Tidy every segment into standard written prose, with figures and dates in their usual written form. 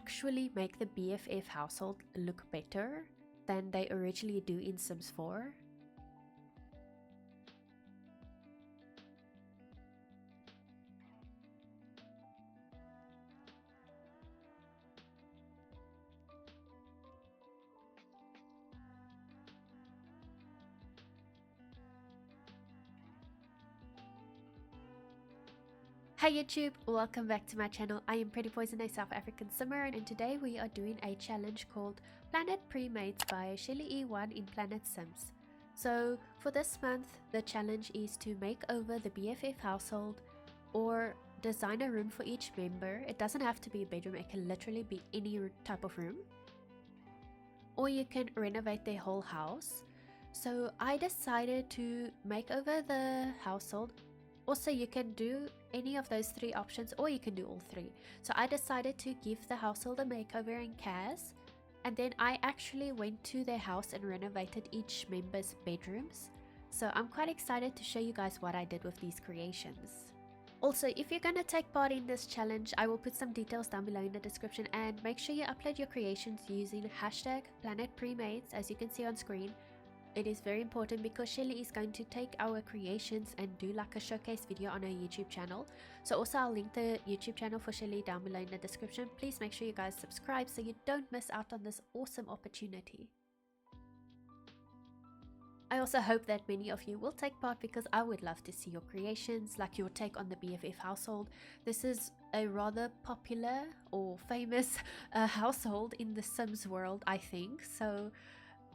actually make the BFF household look better than they originally do in Sims 4. Hi YouTube, welcome back to my channel. I am PrettyPoison, a South African simmer, and today we are doing a challenge called Planet Pre-Mates by Shelly E1 in Planet Sims. So for this month, the challenge is to make over the BFF household or design a room for each member. It doesn't have to be a bedroom, it can literally be any type of room. Or you can renovate their whole house. So I decided to make over the household. Also, you can do any of those three options, or you can do all three. So I decided to give the household a makeover in CAS, and then I actually went to their house and renovated each member's bedrooms. So I'm quite excited to show you guys what I did with these creations. Also, if you're gonna take part in this challenge, I will put some details down below in the description, and make sure you upload your creations using hashtag PlanetPremates, as you can see on screen. It is very important because Shelly is going to take our creations and do like a showcase video on her YouTube channel. So also I'll link the YouTube channel for Shelly down below in the description. Please make sure you guys subscribe so you don't miss out on this awesome opportunity. I also hope that many of you will take part because I would love to see your creations, like your take on the BFF household. This is a rather popular or famous household in the Sims world, I think. So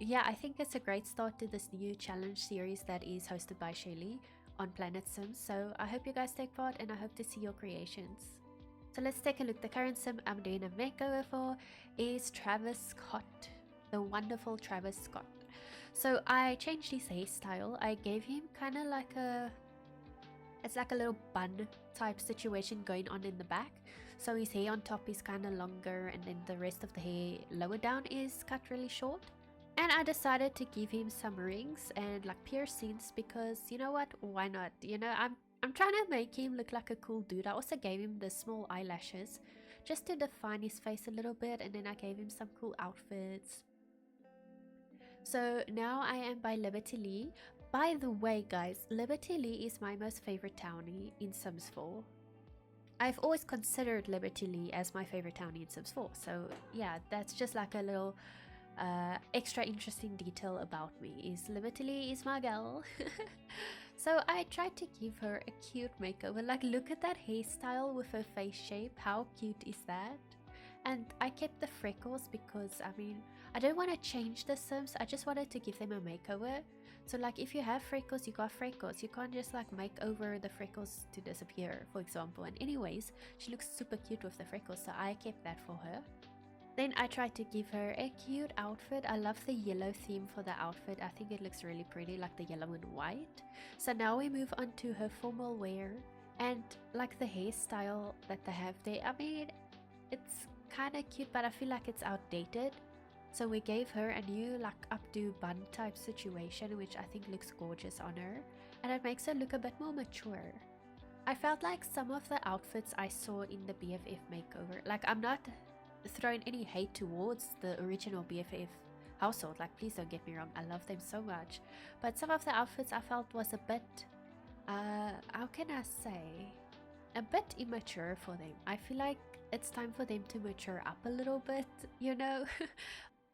yeah, I think it's a great start to this new challenge series that is hosted by Shelly on Planet Sims. So I hope you guys take part and I hope to see your creations. So let's take a look. The current sim I'm doing a makeover for is Travis Scott, the wonderful Travis Scott. So I changed his hairstyle. I gave him kind of like it's like a little bun type situation going on in the back. So his hair on top is kind of longer, and then the rest of the hair lower down is cut really short. And I decided to give him some rings and like piercings because, you know what, why not? You know, I'm trying to make him look like a cool dude. I also gave him the small eyelashes just to define his face a little bit, and then I gave him some cool outfits. So now I am by Liberty Lee. By the way guys, Liberty Lee is my most favorite townie in Sims 4. I've always considered Liberty Lee as my favorite townie in Sims 4. So yeah, that's just like a little extra interesting detail about me is Liberty Lee is my gal. So I tried to give her a cute makeover. Like, look at that hairstyle with her face shape. How cute is that? And I kept the freckles because I mean, I don't want to change the Sims, I just wanted to give them a makeover. So like, if you have freckles, you got freckles. You can't just like make over the freckles to disappear, for example. And anyways, she looks super cute with the freckles, so I kept that for her. Then I tried to give her a cute outfit. I love the yellow theme for the outfit. I think it looks really pretty, like the yellow and white. So now we move on to her formal wear. And like the hairstyle that they have there, I mean, it's kind of cute, but I feel like it's outdated. So we gave her a new like updo bun type situation, which I think looks gorgeous on her. And it makes her look a bit more mature. I felt like some of the outfits I saw in the BFF makeover, like I'm not throwing any hate towards the original BFF household, like please don't get me wrong, I love them so much, but some of the outfits I felt was a bit how can I say, a bit immature for them. I feel like it's time for them to mature up a little bit, you know.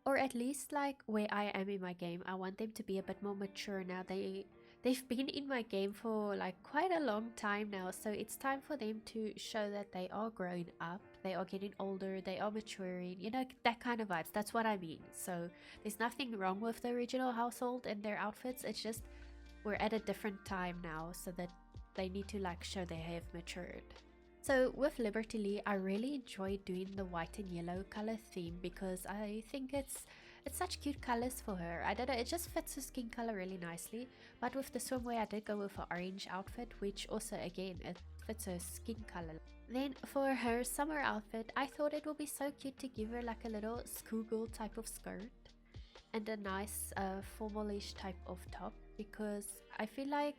Or at least like where I am in my game, I want them to be a bit more mature now. They've been in my game for like quite a long time now, so it's time for them to show that they are growing up, they are getting older, they are maturing, you know, that kind of vibes. That's what I mean. So there's nothing wrong with the original household and their outfits, it's just we're at a different time now, so that they need to like show they have matured. So with Liberty Lee, I really enjoyed doing the white and yellow color theme because I think it's such cute colors for her. I don't know, it just fits her skin color really nicely. But with the swimwear, I did go with an orange outfit, which also again, it fits her skin color. Then for her summer outfit, I thought it would be so cute to give her like a little schoolgirl type of skirt and a nice formalish type of top, because I feel like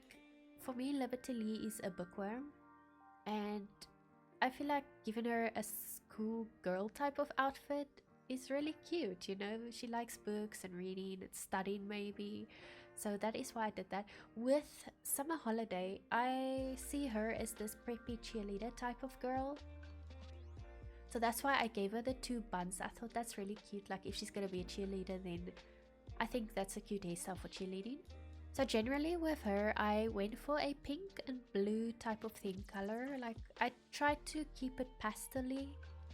for me Liberty Lee is a bookworm, and I feel like giving her a school girl type of outfit is really cute, you know. She likes books and reading and studying maybe. So that is why I did that. With summer holiday, I see her as this preppy cheerleader type of girl. So that's why I gave her the two buns. I thought that's really cute. Like if she's gonna be a cheerleader, then I think that's a cute hairstyle for cheerleading. So generally with her, I went for a pink and blue type of theme color. Like I tried to keep it pastel-y,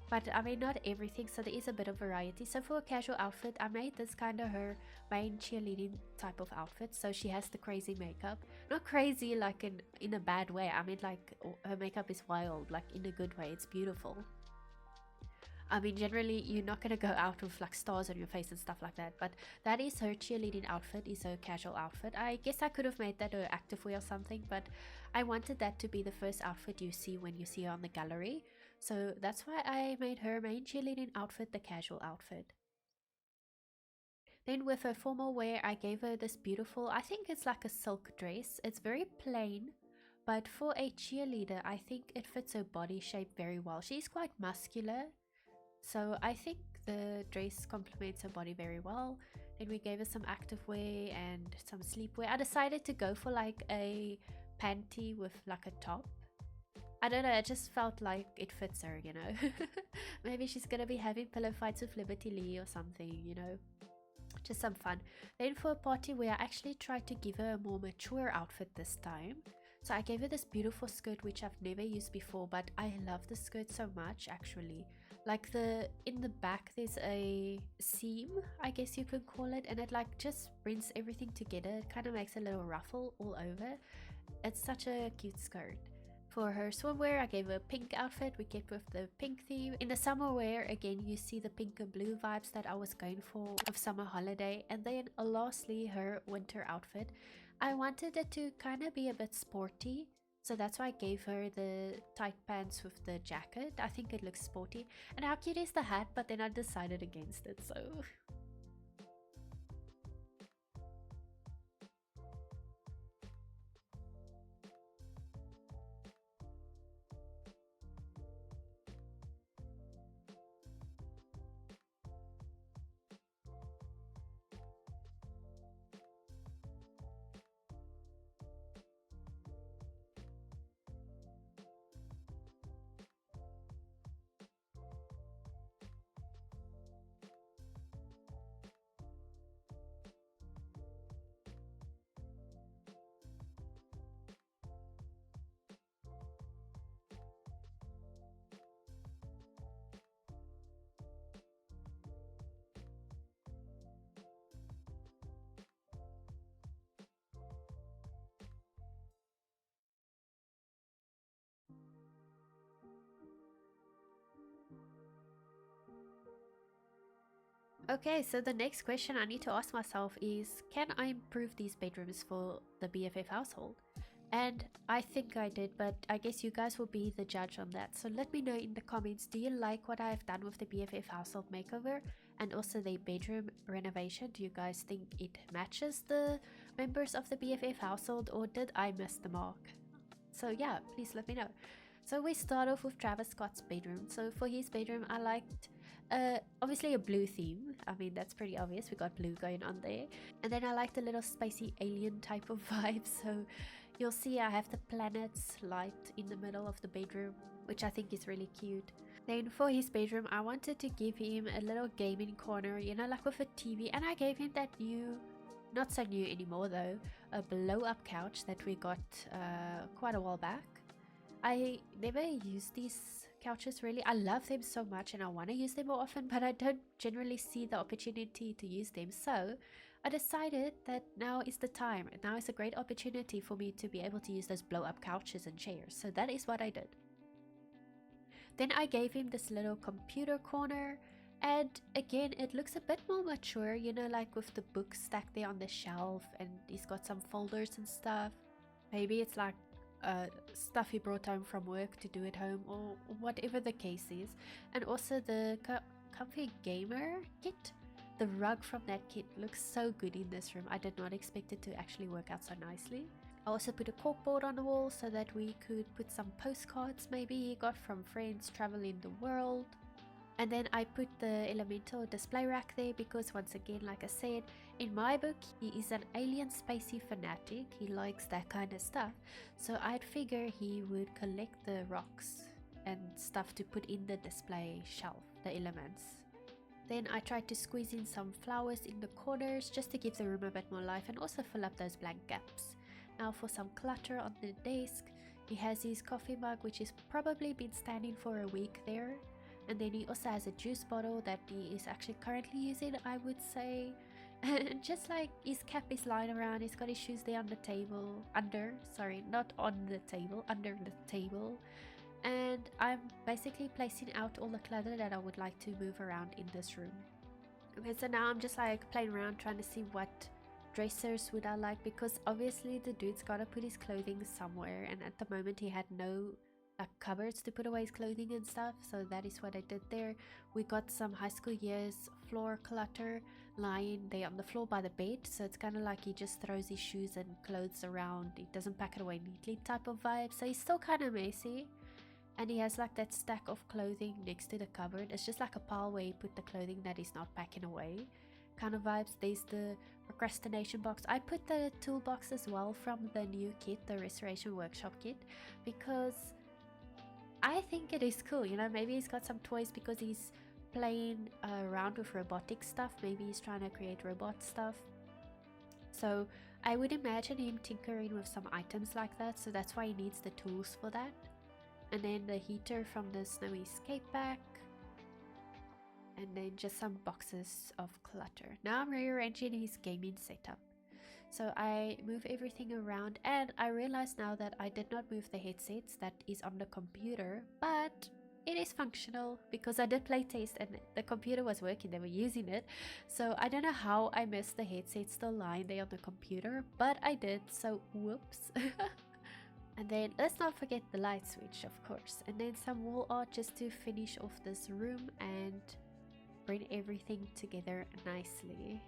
but I mean not everything, so there is a bit of variety. So for a casual outfit, I made this kind of her main cheerleading type of outfit. So she has the crazy makeup. Not crazy like in a bad way. I mean like her makeup is wild, like in a good way. It's beautiful. I mean, generally, you're not gonna go out with like stars on your face and stuff like that, but that is her cheerleading outfit, is her casual outfit. I guess I could have made that her activewear or something, but I wanted that to be the first outfit you see when you see her on the gallery. So that's why I made her main cheerleading outfit the casual outfit. Then with her formal wear, I gave her this beautiful, I think it's like a silk dress. It's very plain, but for a cheerleader, I think it fits her body shape very well. She's quite muscular, so I think the dress complements her body very well. Then we gave her some activewear and some sleepwear. I decided to go for like a panty with like a top. I don't know, it just felt like it fits her, you know. Maybe she's gonna be having pillow fights with Liberty Lee or something, you know. Just some fun. Then for a party wear, I actually tried to give her a more mature outfit this time. So I gave her this beautiful skirt which I've never used before, but I love the skirt so much actually. Like in the back there's a seam, I guess you could call it, and it like just brings everything together. It kind of makes a little ruffle all over. It's such a cute skirt. For her swimwear, I gave her a pink outfit. We kept with the pink theme. In the summer wear, again, you see the pink and blue vibes that I was going for of summer holiday. And then lastly, her winter outfit. I wanted it to kind of be a bit sporty. So that's why I gave her the tight pants with the jacket. I think it looks sporty. And how cute is the hat? But then I decided against it, so... Okay, so the next question I need to ask myself is, can I improve these bedrooms for the BFF household? And I think I did, but I guess you guys will be the judge on that. So let me know in the comments, do you like what I've done with the BFF household makeover and also the bedroom renovation? Do you guys think it matches the members of the BFF household, or did I miss the mark? So yeah, please let me know. So we start off with Travis Scott's bedroom. So for his bedroom, I liked obviously a blue theme. I mean, that's pretty obvious. We got blue going on there. And then I liked a little spacey alien type of vibe. So you'll see I have the planets light in the middle of the bedroom, which I think is really cute. Then for his bedroom, I wanted to give him a little gaming corner, you know, like with a TV. And I gave him that new, not so new anymore though, a blow up couch that we got quite a while back. I never use these couches really. I love them so much and I want to use them more often, but I don't generally see the opportunity to use them. So I decided that now is the time. Now is a great opportunity for me to be able to use those blow up couches and chairs. So that is what I did. Then I gave him this little computer corner, and again it looks a bit more mature, you know, like with the books stacked there on the shelf, and he's got some folders and stuff. Maybe it's like stuff he brought home from work to do at home, or whatever the case is. And also the comfy gamer kit, the rug from that kit looks so good in this room. I did not expect it to actually work out so nicely. I also put a corkboard on the wall so that we could put some postcards maybe he got from friends traveling the world. And then I put the elemental display rack there because, once again, like I said, in my book he is an alien spacey fanatic. He likes that kind of stuff, so I'd figure he would collect the rocks and stuff to put in the display shelf, the elements. Then I tried to squeeze in some flowers in the corners just to give the room a bit more life and also fill up those blank gaps. Now for some clutter on the desk, he has his coffee mug, which has probably been standing for a week there. And then he also has a juice bottle that he is actually currently using, I would say. And just like his cap is lying around, he's got his shoes there on the table, under the table. And I'm basically placing out all the clutter that I would like to move around in this room. Okay, so now I'm just like playing around trying to see what dressers would I like, because obviously the dude's gotta put his clothing somewhere, and at the moment he had no cupboards to put away his clothing and stuff, so that is what I did there. We got some high school years floor clutter lying there on the floor by the bed, so it's kind of like he just throws his shoes and clothes around, he doesn't pack it away neatly type of vibe, so he's still kind of messy. And he has like that stack of clothing next to the cupboard. It's just like a pile where he put the clothing that he's not packing away kind of vibes. There's the procrastination box. I put the toolbox as well from the new kit, the restoration workshop kit, because I think it is cool. You know, maybe he's got some toys because he's playing around with robotic stuff. Maybe he's trying to create robot stuff. So I would imagine him tinkering with some items like that. So that's why he needs the tools for that. And then the heater from the snowy skate pack. And then just some boxes of clutter. Now I'm rearranging his gaming setup. So I move everything around, and I realize now that I did not move the headsets that is on the computer, but it is functional because I did play test and the computer was working, they were using it. So I don't know how I missed the headset still lying there on the computer, but I did, so whoops. And then let's not forget the light switch, of course, and then some wall art just to finish off this room and bring everything together nicely.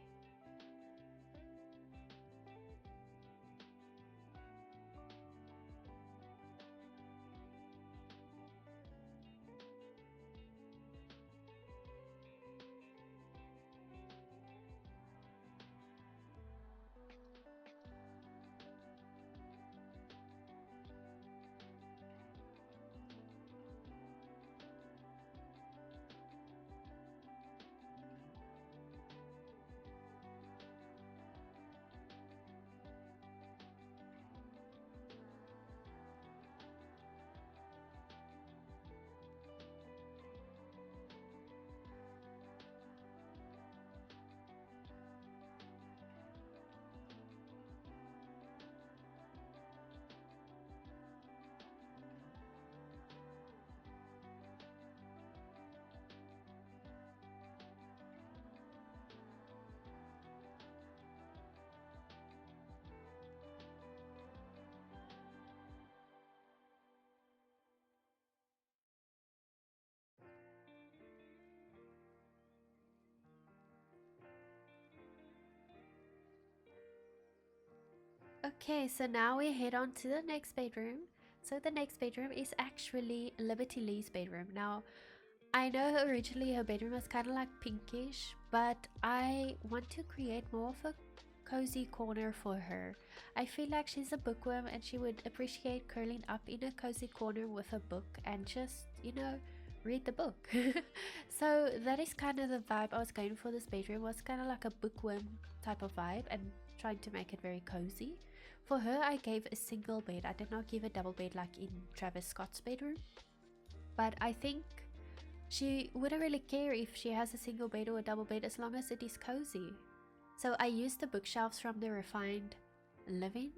Okay, so now we head on to the next bedroom. So the next bedroom is actually Liberty Lee's bedroom. Now, I know originally her bedroom was kind of like pinkish, but I want to create more of a cozy corner for her. I feel like she's a bookworm and she would appreciate curling up in a cozy corner with a book and just, you know, read the book. So that is kind of the vibe I was going for. This bedroom was kind of like a bookworm type of vibe and trying to make it very cozy. For her, I gave a single bed. I did not give a double bed like in Travis Scott's bedroom, but I think she wouldn't really care if she has a single bed or a double bed as long as it is cozy. So I used the bookshelves from the Refined Living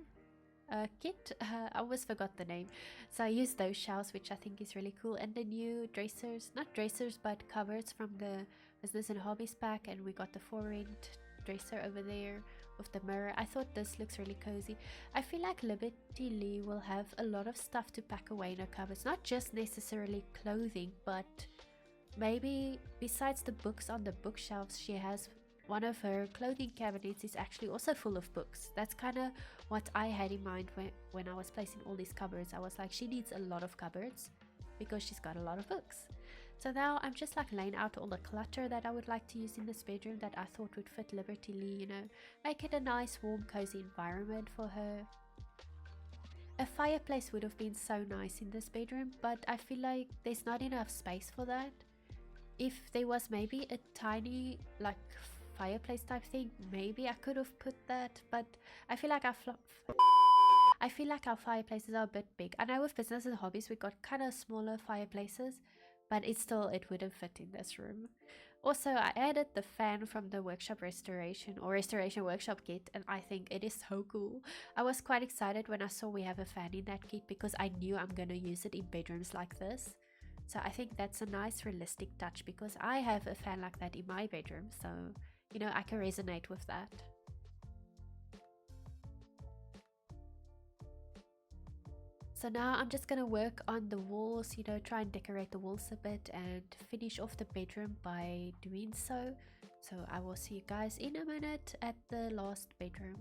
kit. I always forgot the name. So I used those shelves, which I think is really cool, and the new dressers, not dressers but cupboards from the Business and Hobbies pack, and we got the for-rent dresser over there with the mirror. I thought this looks really cozy. I feel like Liberty Lee will have a lot of stuff to pack away in her cupboards, not just necessarily clothing, but maybe besides the books on the bookshelves, she has one of her clothing cabinets is actually also full of books. That's kind of what I had in mind when I was placing all these cupboards. I was like, she needs a lot of cupboards because she's got a lot of books. So now I'm just like laying out all the clutter that I would like to use in this bedroom that I thought would fit Liberty Lee, you know, make it a nice warm cozy environment for her. A fireplace would have been so nice in this bedroom, but I feel like there's not enough space for that. If there was maybe a tiny like fireplace type thing, maybe I could have put that, but I feel like our fireplaces are a bit big. I know with business and hobbies we got kind of smaller fireplaces, but it wouldn't fit in this room. Also, I added the fan from the workshop restoration workshop kit, and I think it is so cool. I was quite excited when I saw we have a fan in that kit because I knew I'm gonna use it in bedrooms like this. So I think that's a nice realistic touch because I have a fan like that in my bedroom, so you know I can resonate with that. So now I'm just gonna work on the walls, you know, try and decorate the walls a bit and finish off the bedroom by doing so. So I will see you guys in a minute at the last bedroom.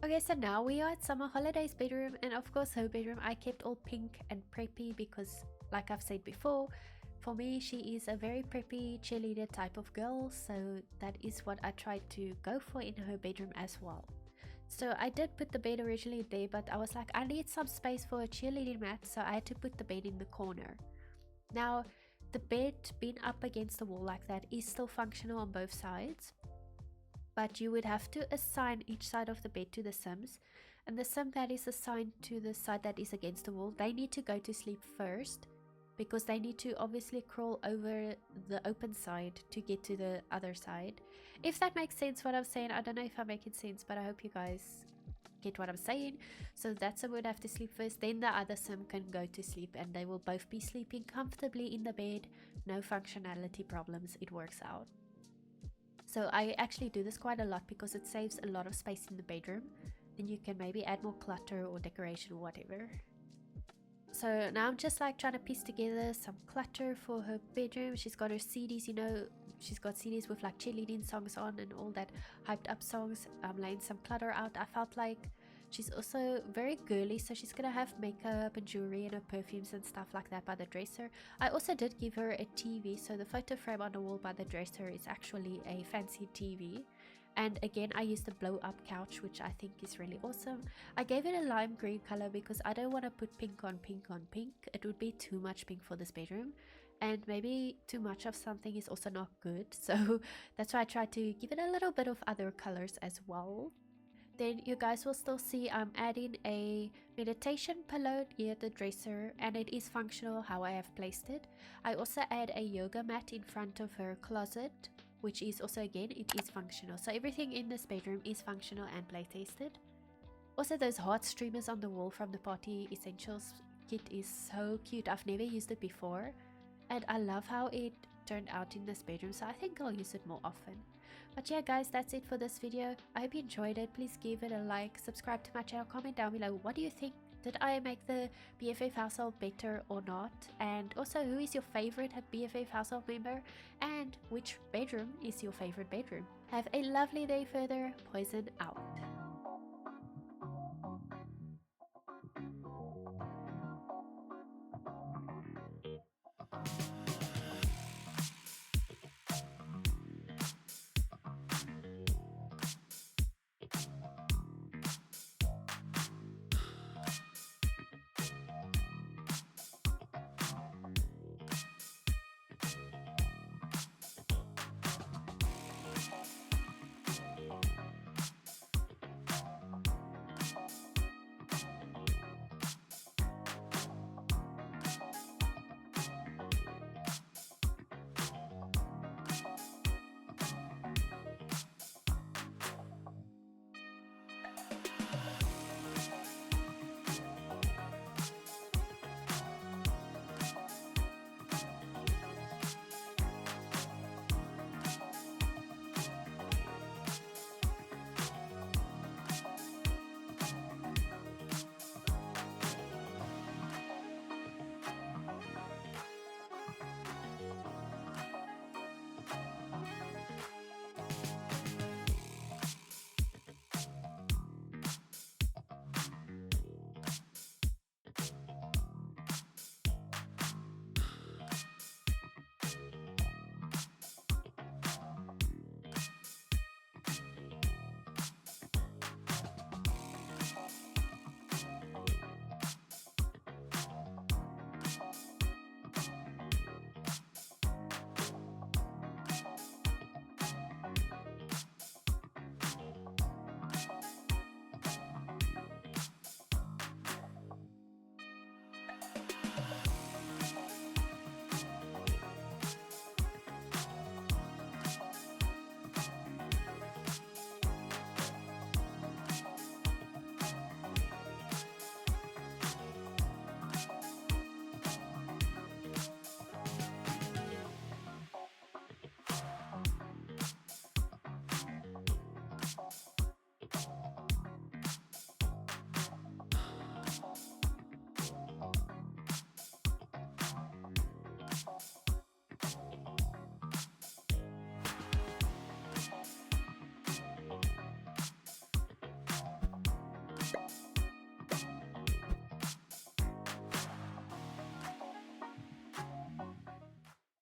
Okay, so now we are at Summer Holidays bedroom, and of course her bedroom I kept all pink and preppy because, like I've said before, for me she is a very preppy cheerleader type of girl, so that is what I tried to go for in her bedroom as well. So I did put the bed originally there, but I was like, I need some space for a cheerleading mat, so I had to put the bed in the corner. Now, the bed being up against the wall like that is still functional on both sides, but you would have to assign each side of the bed to the Sims, and the Sim that is assigned to the side that is against the wall, they need to go to sleep first because they need to obviously crawl over the open side to get to the other side. If that makes sense what I'm saying, I don't know if I'm making sense, but I hope you guys get what I'm saying. So that Sim would have to sleep first, then the other Sim can go to sleep, and they will both be sleeping comfortably in the bed. No functionality problems, it works out. So I actually do this quite a lot because it saves a lot of space in the bedroom. Then you can maybe add more clutter or decoration or whatever. So now I'm just like trying to piece together some clutter for her bedroom. She's got her CDs, you know, she's got CDs with like cheerleading songs on and all that hyped up songs. I'm laying some clutter out. I felt like she's also very girly, so she's gonna have makeup and jewelry and her perfumes and stuff like that by the dresser. I also did give her a TV, so the photo frame on the wall by the dresser is actually a fancy TV. And again, I used the blow up couch, which I think is really awesome. I gave it a lime green color because I don't want to put pink on pink on pink. It would be too much pink for this bedroom, and maybe too much of something is also not good. So that's why I tried to give it a little bit of other colors as well. Then you guys will still see I'm adding a meditation pillow near the dresser, and it is functional how I have placed it. I also add a yoga mat in front of her closet, which is also, again, it is functional. So everything in this bedroom is functional and play tested. Also, those heart streamers on the wall from the Party Essentials kit is so cute. I've never used it before, and I love how it turned out in this bedroom, so I think I'll use it more often. But yeah guys, that's it for this video. I hope you enjoyed it. Please give it a like, subscribe to my channel, comment down below what do you think. Did I make the BFF household better or not? And also, who is your favorite BFF household member? And which bedroom is your favorite bedroom? Have a lovely day further. Poison out.